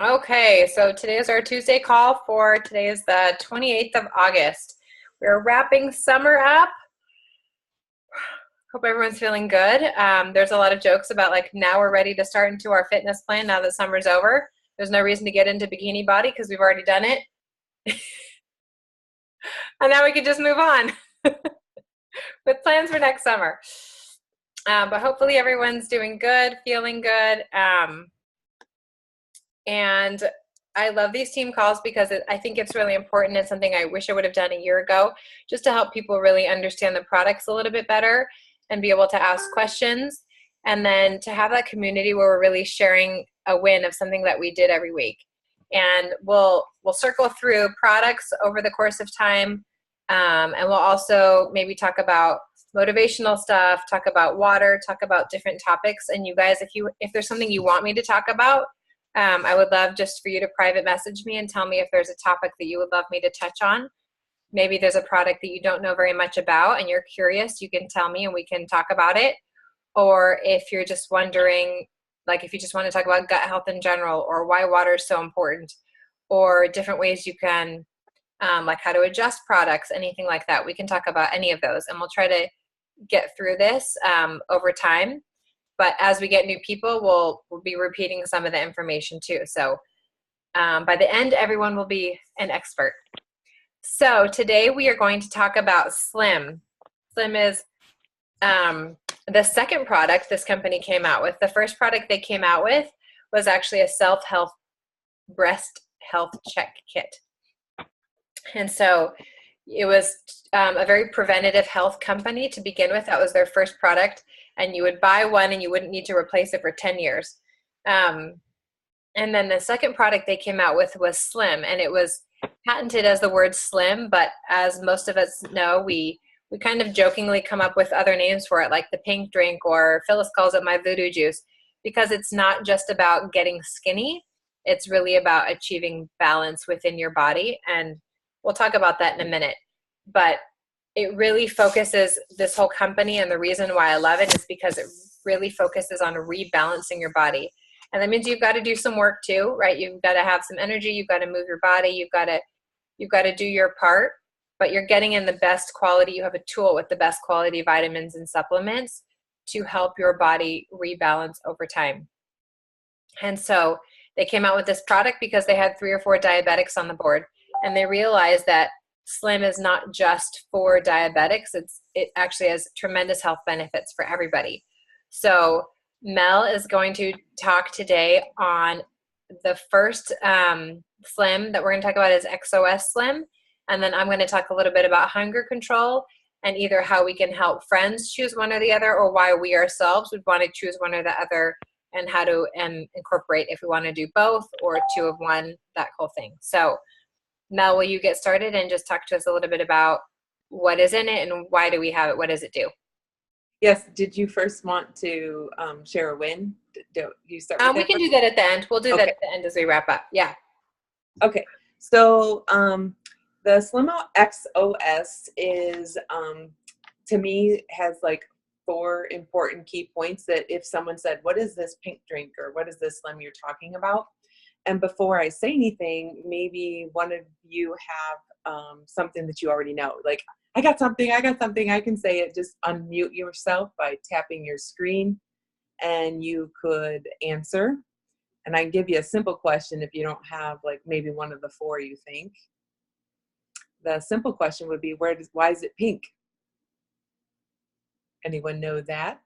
Okay, so today is our Tuesday call for today is the 28th of August. We're wrapping summer up. Hope everyone's feeling good. There's a lot of jokes about like now we're ready to start into our fitness plan now that summer's over. There's no reason to get into bikini body because we've already done it. And now we can just move on with plans for next summer. But hopefully everyone's doing good, feeling good. And I love these team calls because I think it's really important. It's something I wish I would have done a year ago, just to help people really understand the products a little bit better and be able to ask questions. And then to have that community where we're really sharing a win of something that we did every week. And we'll circle through products over the course of time. And we'll also maybe talk about motivational stuff, talk about water, talk about different topics. And you guys, if there's something you want me to talk about, I would love just for you to private message me and tell me if there's a topic that you would love me to touch on. Maybe there's a product that you don't know very much about and you're curious, you can tell me and we can talk about it. Or if you're just wondering, like if you just want to talk about gut health in general or why water is so important or different ways you can, like how to adjust products, anything like that, we can talk about any of those and we'll try to get through this over time. But as we get new people, we'll be repeating some of the information too. So by the end, everyone will be an expert. So today we are going to talk about Slim. Slim is the second product this company came out with. The first product they came out with was actually a self-health breast health check kit. And so it was a very preventative health company to begin with. That was their first product. And you would buy one and you wouldn't need to replace it for 10 years. And then the second product they came out with was Slim, and it was patented as the word Slim, but as most of us know, we kind of jokingly come up with other names for it, like the pink drink, or Phyllis calls it my voodoo juice, because it's not just about getting skinny. It's really about achieving balance within your body. And we'll talk about that in a minute. But it really focuses, this whole company, and the reason why I love it is because it really focuses on rebalancing your body. And that means you've got to do some work too, right? You've got to have some energy, you've got to move your body, you've got to do your part, but you're getting in the best quality. You have a tool with the best quality vitamins and supplements to help your body rebalance over time. And so they came out with this product because they had 3 or 4 diabetics on the board, and they realized that Slim is not just for diabetics. It actually has tremendous health benefits for everybody. So Mel is going to talk today on the first Slim that we're going to talk about is XOS Slim. And then I'm going to talk a little bit about hunger control and either how we can help friends choose one or the other, or why we ourselves would want to choose one or the other, and how to incorporate if we want to do both or 2 of one, that whole thing. So Mel, will you get started and just talk to us a little bit about what is in it and why do we have it? What does it do? Yes. Did you first want to share a win? Do you start with We that can first? do that at the end. We'll do that Okay. at the end as we wrap up. Yeah. Okay. So the Slimo XOS is, to me, has like 4 important key points that if someone said, what is this pink drink, or what is this Slim you're talking about? And before I say anything, maybe one of you have something that you already know. Like, I got something, I can say it. Just unmute yourself by tapping your screen and you could answer. And I can give you a simple question if you don't have like maybe one of the 4 you think. The simple question would be, why is it pink? Anyone know that?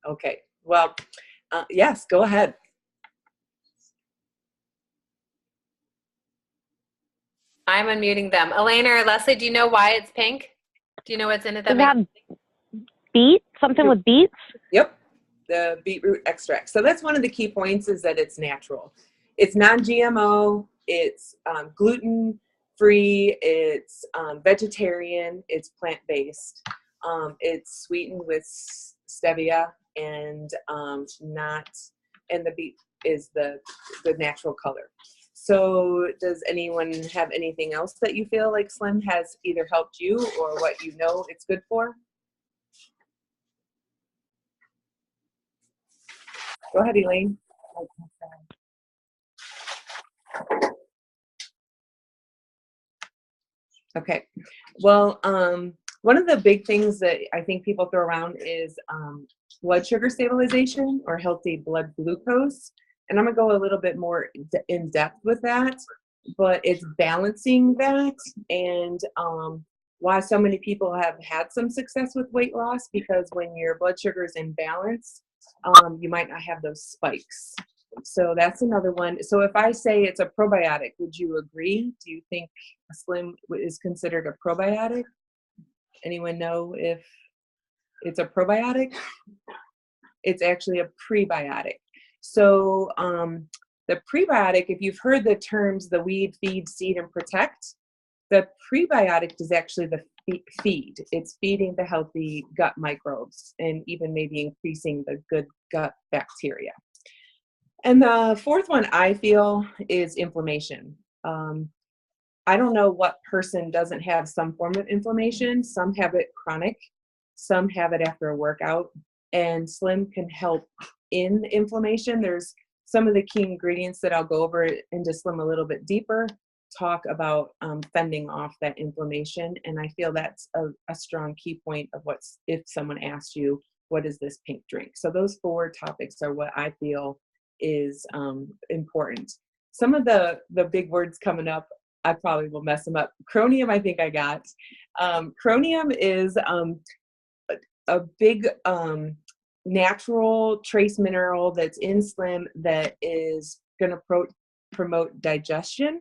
Okay, well, yes, go ahead. I'm unmuting them. Elena or Leslie, do you know why it's pink? Do you know what's in it that Does it makes have beet? Something with beets? Yep, the beetroot extract. So that's one of the key points, is that it's natural. It's non-GMO, it's gluten-free, it's vegetarian, it's plant-based. It's sweetened with stevia and and the beet is the natural color. So does anyone have anything else that you feel like Slim has either helped you or what you know it's good for? Go ahead, Elaine. Okay. Well, one of the big things that I think people throw around is blood sugar stabilization or healthy blood glucose. And I'm going to go a little bit more in depth with that, but it's balancing that and why so many people have had some success with weight loss, because when your blood sugar is in balance, you might not have those spikes. So that's another one. So if I say it's a probiotic, would you agree? Do you think a Slim is considered a probiotic? Anyone know if it's a probiotic? It's actually a prebiotic. So the prebiotic, if you've heard the terms, the weed, feed, seed, and protect, the prebiotic is actually the feed. It's feeding the healthy gut microbes and even maybe increasing the good gut bacteria. And the fourth one I feel is inflammation. I don't know what person doesn't have some form of inflammation. Some have it chronic, some have it after a workout, and Slim can help in inflammation. There's some of the key ingredients that I'll go over into Slim a little bit deeper, talk about fending off that inflammation. And I feel that's a strong key point of what's, if someone asks you, what is this pink drink? So those four topics are what I feel is important. Some of the big words coming up, I probably will mess them up. Chromium, I think I got. Chromium is a big natural trace mineral that's in Slim that is going to promote digestion.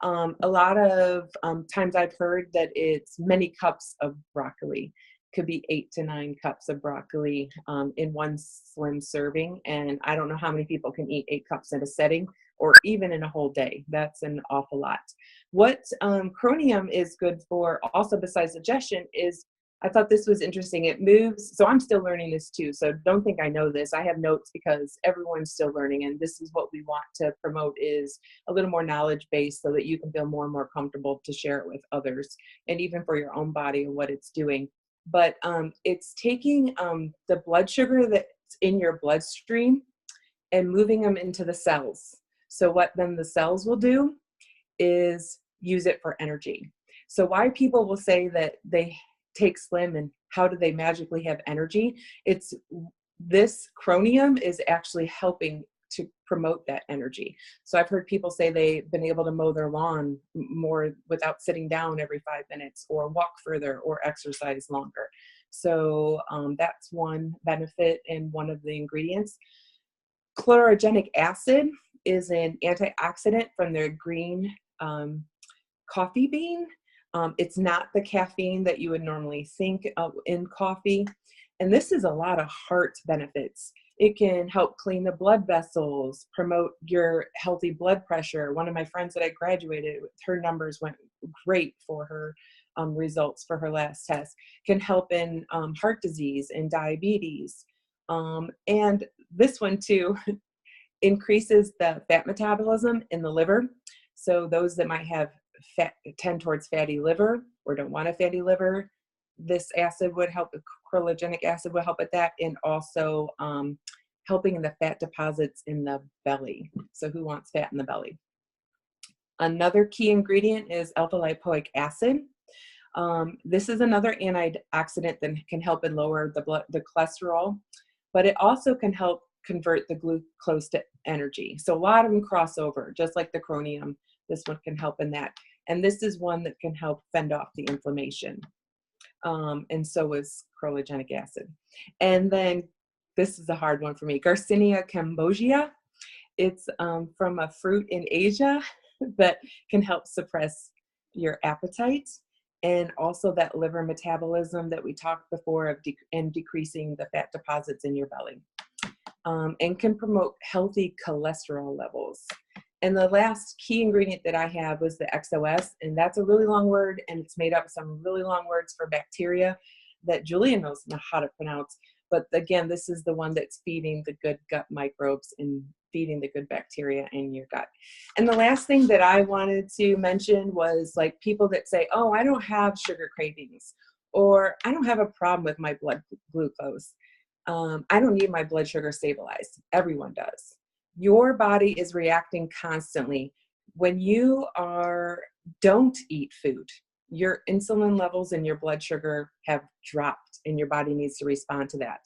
A lot of times I've heard that it's many cups of broccoli. Could be 8 to 9 cups of broccoli in one Slim serving. And I don't know how many people can eat 8 cups in a setting or even in a whole day. That's an awful lot. What chromium is good for also besides digestion is, I thought this was interesting. It moves, so I'm still learning this too. So don't think I know this. I have notes because everyone's still learning, and this is what we want to promote, is a little more knowledge based so that you can feel more and more comfortable to share it with others, and even for your own body and what it's doing. But it's taking the blood sugar that's in your bloodstream and moving them into the cells. So what then the cells will do is use it for energy. So why people will say that they take Slim and how do they magically have energy? It's this chromium is actually helping to promote that energy. So I've heard people say they've been able to mow their lawn more without sitting down every 5 minutes, or walk further, or exercise longer. So that's one benefit and one of the ingredients. Chlorogenic acid is an antioxidant from their green coffee bean. It's not the caffeine that you would normally think of in coffee. And this is a lot of heart benefits. It can help clean the blood vessels, promote your healthy blood pressure. One of my friends that I graduated with, her numbers went great for her results for her last test. Can help in heart disease and diabetes. And this one too increases the fat metabolism in the liver. So those that might have tend towards fatty liver or don't want a fatty liver, this acid would help. Chlorogenic acid will help with that, and also helping in the fat deposits in the belly. So who wants fat in the belly? Another key ingredient is alpha lipoic acid. This is another antioxidant that can help and lower the cholesterol, but it also can help convert the glucose to energy. So a lot of them cross over, just like the chromium. This one can help in that. And this is one that can help fend off the inflammation. And so is chlorogenic acid. And then this is a hard one for me, Garcinia cambogia. It's from a fruit in Asia that can help suppress your appetite, and also that liver metabolism that we talked before of and decreasing the fat deposits in your belly, and can promote healthy cholesterol levels. And the last key ingredient that I have was the XOS, and that's a really long word, and it's made up of some really long words for bacteria that Julia knows how to pronounce. But again, this is the one that's feeding the good gut microbes and feeding the good bacteria in your gut. And the last thing that I wanted to mention was like people that say, oh, I don't have sugar cravings, or I don't have a problem with my blood glucose. I don't need my blood sugar stabilized. Everyone does. Your body is reacting constantly. When you don't eat food, your insulin levels and your blood sugar have dropped, and your body needs to respond to that.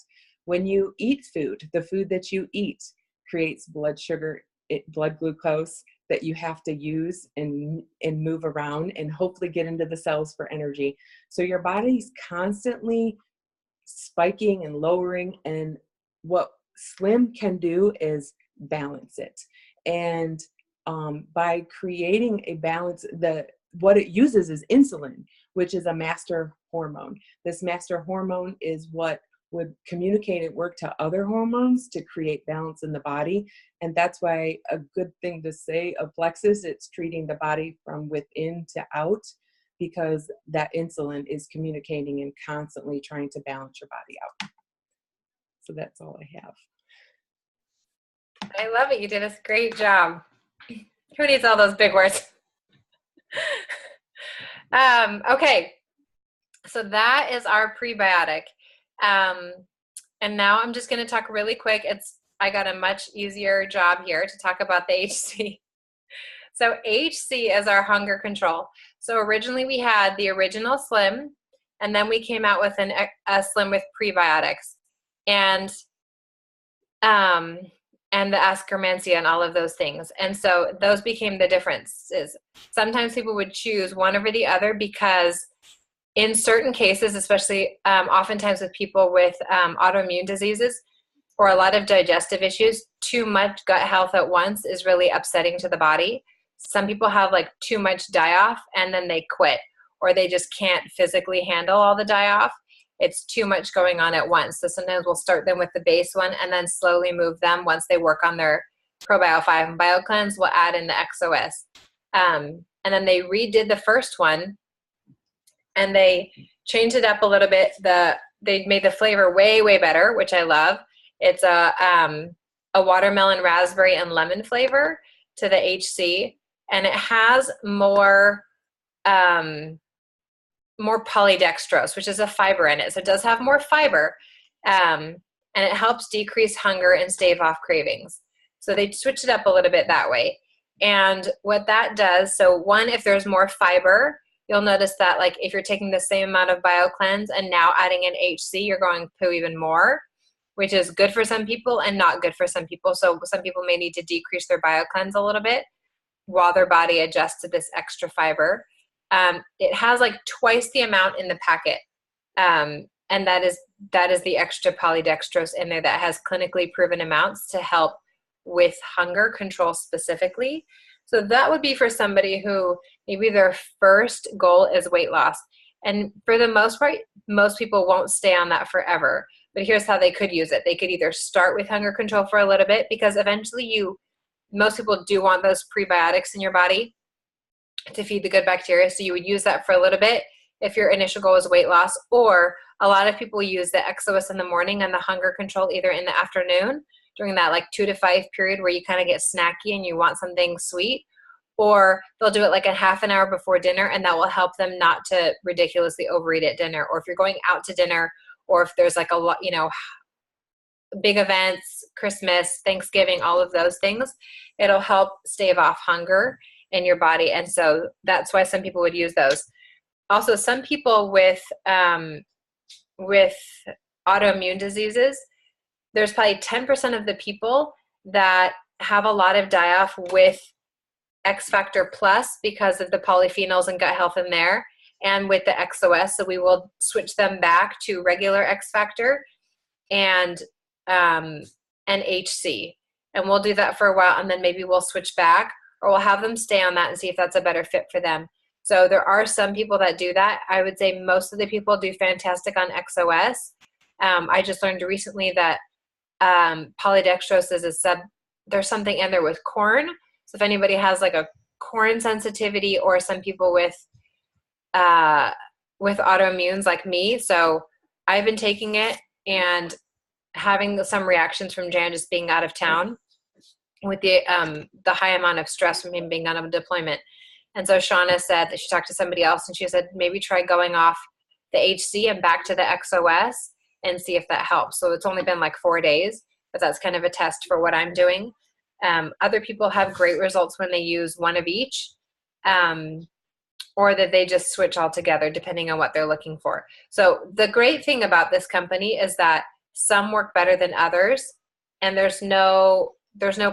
When you eat food, the food that you eat creates blood sugar, blood glucose that you have to use and move around and hopefully get into the cells for energy. So your body's constantly spiking and lowering, and what Slim can do is balance it. And by creating a balance, what it uses is insulin, which is a master hormone. This master hormone is what would communicate and work to other hormones to create balance in the body. And that's why a good thing to say of Plexus, it's treating the body from within to out, because that insulin is communicating and constantly trying to balance your body out. So that's all I have. I love it. You did a great job. Who needs all those big words? Okay, so that is our prebiotic. And now I'm just going to talk really quick. I got a much easier job here to talk about the HC. So HC is our hunger control. So originally we had the original Slim, and then we came out with a Slim with prebiotics, and the Ascomycin and all of those things. And so those became the differences. Sometimes people would choose one over the other because in certain cases, especially oftentimes with people with autoimmune diseases or a lot of digestive issues, too much gut health at once is really upsetting to the body. Some people have like too much die-off and then they quit, or they just can't physically handle all the die-off. It's too much going on at once. So sometimes we'll start them with the base one and then slowly move them once they work on their ProBio 5 and BioCleanse. We'll add in the XOS. And then they redid the first one and they changed it up a little bit. They made the flavor way, way better, which I love. It's a watermelon, raspberry, and lemon flavor to the HC, and it has more polydextrose, which is a fiber in it. So it does have more fiber, and it helps decrease hunger and stave off cravings. So they switched it up a little bit that way. And what that does, so one, if there's more fiber, you'll notice that like if you're taking the same amount of BioCleanse and now adding in HC, you're going to poo even more, which is good for some people and not good for some people. So some people may need to decrease their BioCleanse a little bit while their body adjusts to this extra fiber. It has like twice the amount in the packet. And that is the extra polydextrose in there that has clinically proven amounts to help with hunger control specifically. So that would be for somebody who maybe their first goal is weight loss. And for the most part, most people won't stay on that forever. But here's how they could use it. They could either start with hunger control for a little bit, because eventually most people do want those prebiotics in your body to feed the good bacteria. So you would use that for a little bit if your initial goal is weight loss. Or a lot of people use the XOS in the morning and the hunger control either in the afternoon during that like 2 to 5 period where you kind of get snacky and you want something sweet. Or they'll do it like a half an hour before dinner, and that will help them not to ridiculously overeat at dinner. Or if you're going out to dinner, or if there's like a lot, big events, Christmas, Thanksgiving, all of those things, it'll help stave off hunger in your body. And so that's why some people would use those. Also, some people with autoimmune diseases, there's probably 10% of the people that have a lot of die-off with X Factor Plus because of the polyphenols and gut health in there, and with the XOS. So we will switch them back to regular X Factor and HC. And we'll do that for a while, and then maybe we'll switch back, or we'll have them stay on that and see if that's a better fit for them. So there are some people that do that. I would say most of the people do fantastic on XOS. I just learned recently that polydextrose is there's something in there with corn. So if anybody has like a corn sensitivity, or some people with autoimmunes like me. So I've been taking it and having some reactions from Jan just being out of town with the high amount of stress from him being on a deployment. And so Shauna said that she talked to somebody else and she said, maybe try going off the HC and back to the XOS. and see if that helps. So it's only been like 4 days, but that's kind of a test for what I'm doing. Other people have great results when they use one of each, or that they just switch altogether depending on what they're looking for. So the great thing about this company is that some work better than others, and there's no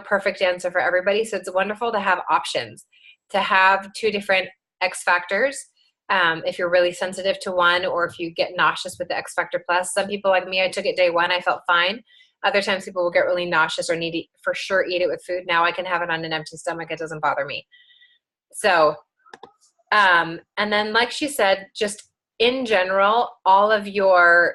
perfect answer for everybody. So it's wonderful to have options, to have 2 different X factors. If you're really sensitive to one, or if you get nauseous with the X Factor Plus. Some people like me, I took it day 1, I felt fine. Other times people will get really nauseous or need to for sure eat it with food. Now I can have it on an empty stomach. It doesn't bother me. So, and then like she said, just in general, all of your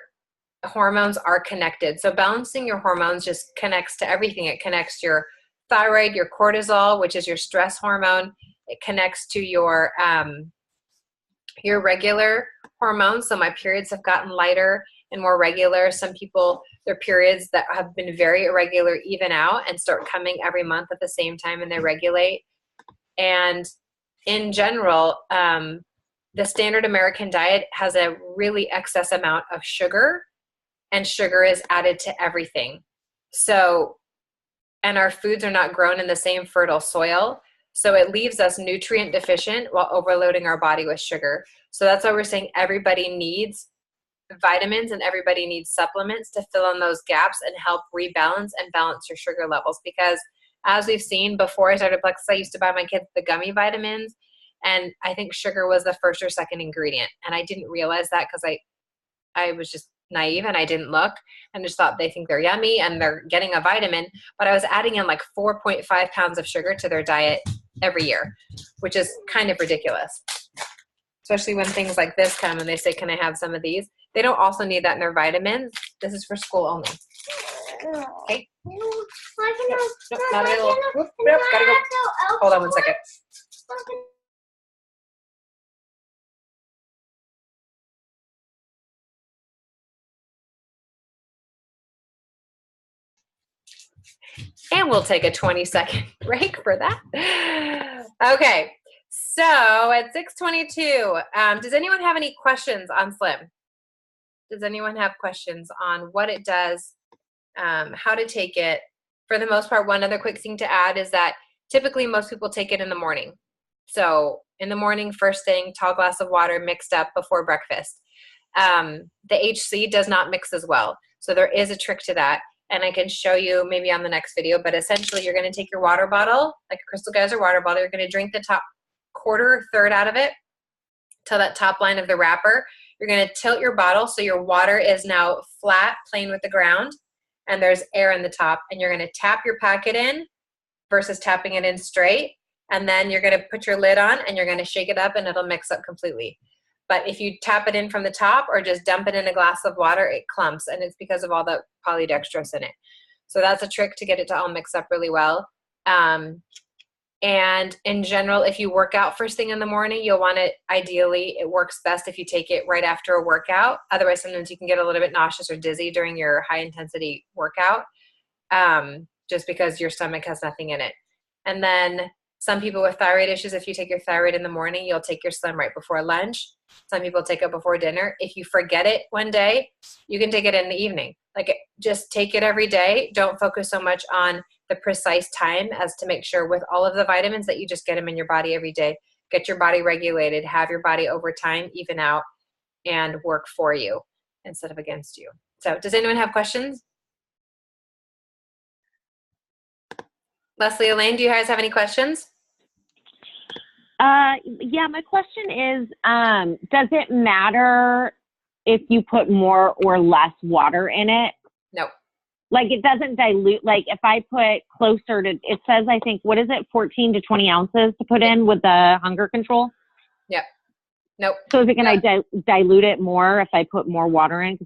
hormones are connected. So balancing your hormones just connects to everything. It connects to your thyroid, your cortisol, which is your stress hormone. It connects to your regular hormones. So my periods have gotten lighter and more regular. Some people, their periods that have been very irregular even out and start coming every month at the same time, and they regulate. And in general, the standard American diet has a really excess amount of sugar, and sugar is added to everything. So, and our foods are not grown in the same fertile soil. So it leaves us nutrient deficient while overloading our body with sugar. So that's why we're saying everybody needs vitamins and everybody needs supplements to fill in those gaps and help rebalance and balance your sugar levels. Because as we've seen, before I started Plexus, I used to buy my kids the gummy vitamins, and I think sugar was the first or second ingredient. And I didn't realize that because I was just naive and I didn't look and just thought they think they're yummy and they're getting a vitamin. But I was adding in like 4.5 pounds of sugar to their diet every year, which is kind of ridiculous. Especially when things like this come and they say, can I have some of these? They don't also need that in their vitamins. This is for school only. Okay. Nope, not available. Nope, gotta go. Hold on one second. And we'll take a 20-second break for that. Okay, so at 6:22, does anyone have any questions on Slim? Does anyone have questions on what it does, how to take it? For the most part, one other quick thing to add is that typically most people take it in the morning. So in the morning, first thing, tall glass of water mixed up before breakfast. The HC does not mix as well. So there is a trick to that. And I can show you maybe on the next video, but essentially you're going to take your water bottle, like a Crystal Geyser water bottle. You're going to drink the top quarter or third out of it till that top line of the wrapper. You're going to tilt your bottle so your water is now flat, plane with the ground, and there's air in the top. And you're going to tap your packet in versus tapping it in straight. And then you're going to put your lid on and you're going to shake it up and it'll mix up completely. But if you tap it in from the top or just dump it in a glass of water, it clumps, and it's because of all the polydextrose in it. So that's a trick to get it to all mix up really well. And in general, if you work out first thing in the morning, you'll want it, ideally, it works best if you take it right after a workout. Otherwise, sometimes you can get a little bit nauseous or dizzy during your high intensity workout, just because your stomach has nothing in it. And then some people with thyroid issues, if you take your thyroid in the morning, you'll take your Slim right before lunch. Some people take it before dinner. If you forget it one day, you can take it in the evening. Like, just take it every day. Don't focus so much on the precise time as to make sure with all of the vitamins that you just get them in your body every day. Get your body regulated, have your body over time even out and work for you instead of against you. So does anyone have questions? Leslie, Elaine, do you guys have any questions? Yeah, my question is, does it matter if you put more or less water in it? No. Like, it doesn't dilute. Like, if I put closer to, it says, I think, what is it, 14 to 20 ounces to put in with the hunger control? Yep. Nope. So is it going to dilute it more if I put more water in?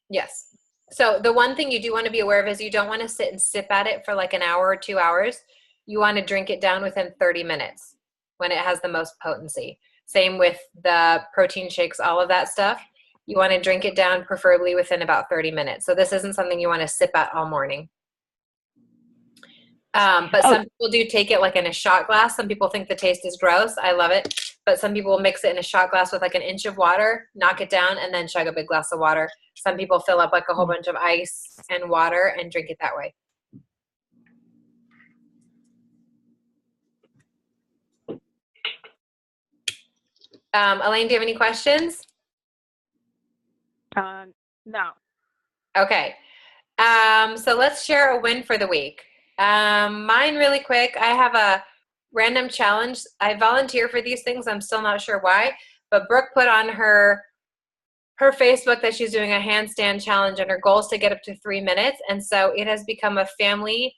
Yes. So the one thing you do want to be aware of is you don't want to sit and sip at it for like an hour or 2 hours. You want to drink it down within 30 minutes when it has the most potency. Same with the protein shakes, all of that stuff. You want to drink it down preferably within about 30 minutes. So this isn't something you want to sip at all morning. But some people do take it like in a shot glass. Some people think the taste is gross. I love it. but some people will mix it in a shot glass with like an inch of water, knock it down, and then chug a big glass of water. Some people fill up like a whole bunch of ice and water and drink it that way. Elaine, do you have any questions? No. Okay. So let's share a win for the week. Mine really quick. I have a random challenge. I volunteer for these things. I'm still not sure why, but Brooke put on her Facebook that she's doing a handstand challenge, and her goal is to get up to 3 minutes. And so it has become a family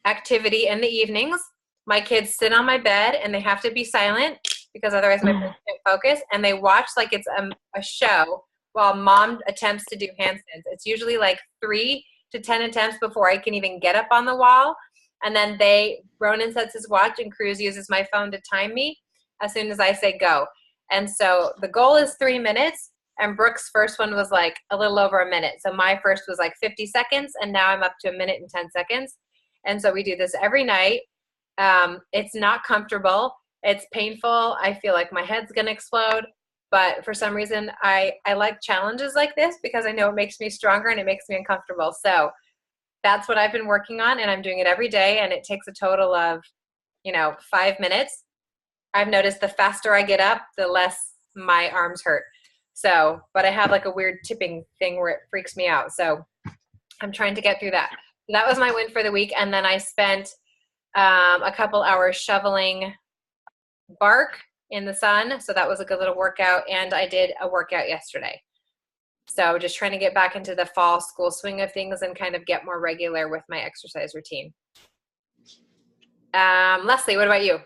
activity in the evenings. My kids sit on my bed and they have to be silent because otherwise my brain can't focus. And they watch like it's a show while mom attempts to do handstands. It's usually like 3 to 10 attempts before I can even get up on the wall. And then Ronan sets his watch and Cruz uses my phone to time me as soon as I say go. And so the goal is 3 minutes, and Brooke's first one was like a little over a minute. So my first was like 50 seconds, and now I'm up to 1 minute and 10 seconds. And so we do this every night. It's not comfortable. It's painful. I feel like my head's going to explode. But for some reason, I like challenges like this because I know it makes me stronger and it makes me uncomfortable. So that's what I've been working on, and I'm doing it every day, and it takes a total of, 5 minutes. I've noticed the faster I get up, the less my arms hurt. So, but I have like a weird tipping thing where it freaks me out. So I'm trying to get through that. That was my win for the week. And then I spent a couple hours shoveling bark in the sun. So that was a good little workout. And I did a workout yesterday. So just trying to get back into the fall school swing of things and kind of get more regular with my exercise routine. Leslie, what about you?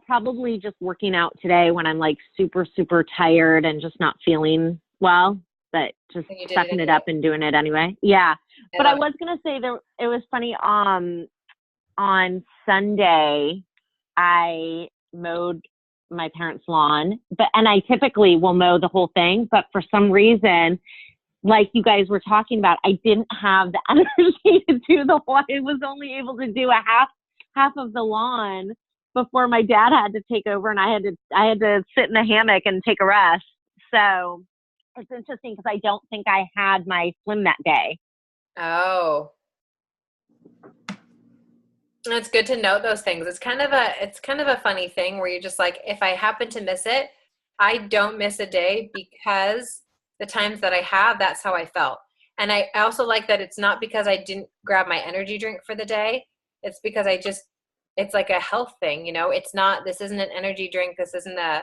Probably just working out today when I'm like super, super tired and just not feeling well, but just sucking it up and doing it anyway. Yeah. But I was going to say it was funny. On Sunday, I mowed my parents' lawn, and I typically will mow the whole thing, but for some reason, like you guys were talking about, I didn't have the energy to do the whole. I was only able to do a half of the lawn before my dad had to take over, and I had to sit in the hammock and take a rest. So it's interesting because I don't think I had my swim that day. Oh, it's good to note those things. It's kind of a funny thing where you're just like, if I happen to miss it, I don't miss a day because the times that I have, that's how I felt. And I also like that it's not because I didn't grab my energy drink for the day. It's because it's like a health thing, this isn't an energy drink. This isn't a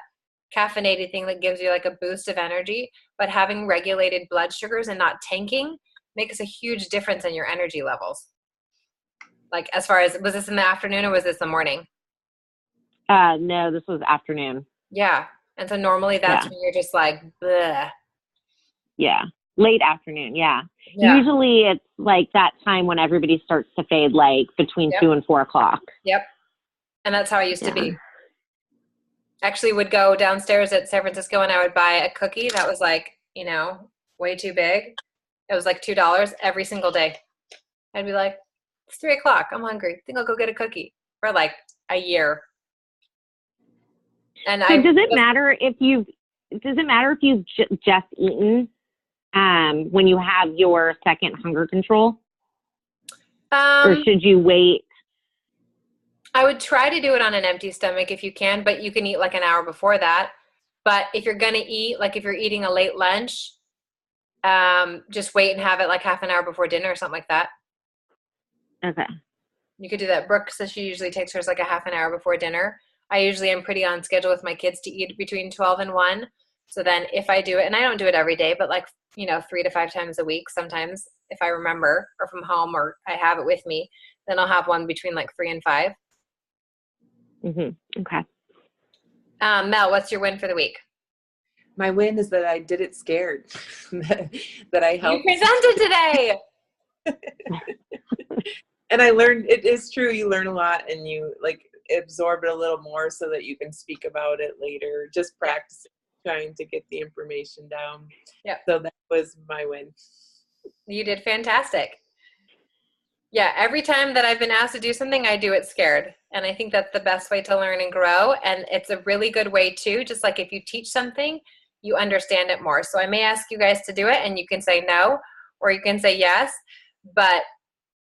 caffeinated thing that gives you like a boost of energy, but having regulated blood sugars and not tanking makes a huge difference in your energy levels. Like as far as, was this in the afternoon or was this the morning? No, this was afternoon. Yeah. And so normally that's when you're just like, bleh. Yeah. Late afternoon. Yeah. Usually it's like that time when everybody starts to fade, like between 2 and 4 o'clock. Yep. And that's how I used to be. Actually would go downstairs at San Francisco and I would buy a cookie that was like, way too big. It was like $2 every single day. I'd be like, it's 3 o'clock. I'm hungry. I think I'll go get a cookie for like a year. And so does it matter if you've just eaten when you have your second hunger control? Or should you wait? I would try to do it on an empty stomach if you can, but you can eat like an hour before that. But if you're going to eat, like if you're eating a late lunch, just wait and have it like half an hour before dinner or something like that. Okay. You could do that. Brooke says she usually takes hers like a half an hour before dinner. I usually am pretty on schedule with my kids to eat between 12 and 1. So then if I do it, and I don't do it every day, but like, 3 to 5 times a week, sometimes if I remember or from home or I have it with me, then I'll have one between like 3 and 5. Mm-hmm. Okay. Mel, what's your win for the week? My win is that I did it scared. That I helped. You presented today. And I learned, it is true, you learn a lot and you like absorb it a little more so that you can speak about it later. Just practicing, trying to get the information down. Yeah. So that was my win. You did fantastic. Yeah, every time that I've been asked to do something, I do it scared. And I think that's the best way to learn and grow. And it's a really good way too, just like if you teach something, you understand it more. So I may ask you guys to do it and you can say no, or you can say yes, but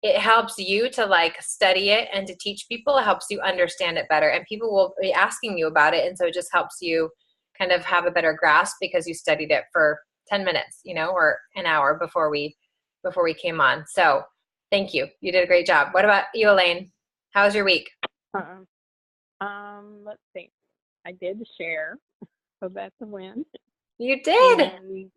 it helps you to like study it and to teach people. It helps you understand it better, and people will be asking you about it. And so it just helps you kind of have a better grasp because you studied it for 10 minutes, you know, or an hour before we came on. So thank you. You did a great job. What about you, Elaine? How was your week? Let's see. I did share, so that's a win. You did. And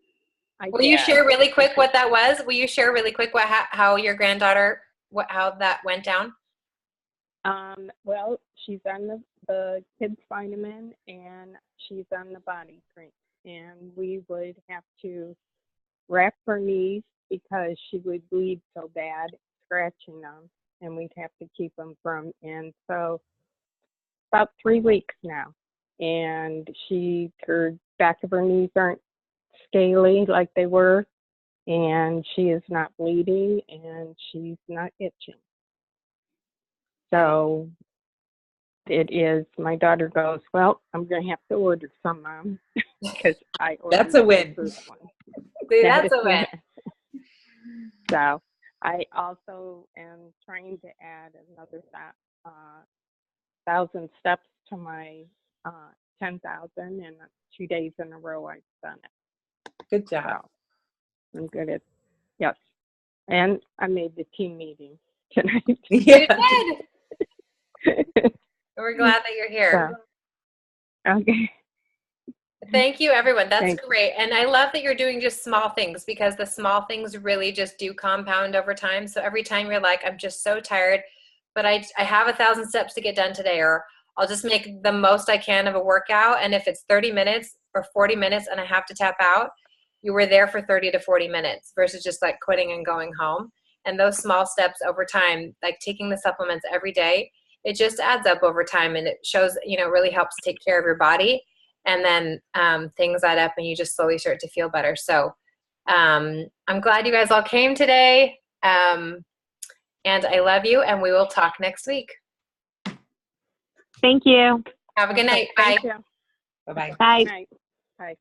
Will you share really quick what that was? Will you share really quick how your granddaughter, how that went down? Well, she's on the kids vitamin and she's on the body cream, and we would have to wrap her knees because she would bleed so bad, scratching them, and we'd have to keep them from. And so about 3 weeks now, and her back of her knees aren't scaly like they were, and she is not bleeding, and she's not itching. So it is, my daughter goes, well, I'm going to have to order some, Mom, because I ordered That's a win. the first one. See, that's a win. So I also am trying to add another 1,000 steps to my 10,000, and 2 days in a row I've done it. Good job. So I'm good at, yes. And I made the team meeting tonight. Yeah. You did. We're glad that you're here. So, okay. Thank you, everyone. That's great. And I love that you're doing just small things, because the small things really just do compound over time. So every time you're like, I'm just so tired, but I have 1,000 steps to get done today, or I'll just make the most I can of a workout. And if it's 30 minutes or 40 minutes and I have to tap out, you were there for 30 to 40 minutes versus just like quitting and going home. And those small steps over time, like taking the supplements every day, it just adds up over time, and it shows, really helps take care of your body. And then things add up and you just slowly start to feel better. So I'm glad you guys all came today. And I love you, and we will talk next week. Thank you. Have a good night. Bye. Thank you. Bye-bye. Bye. Good night. Bye.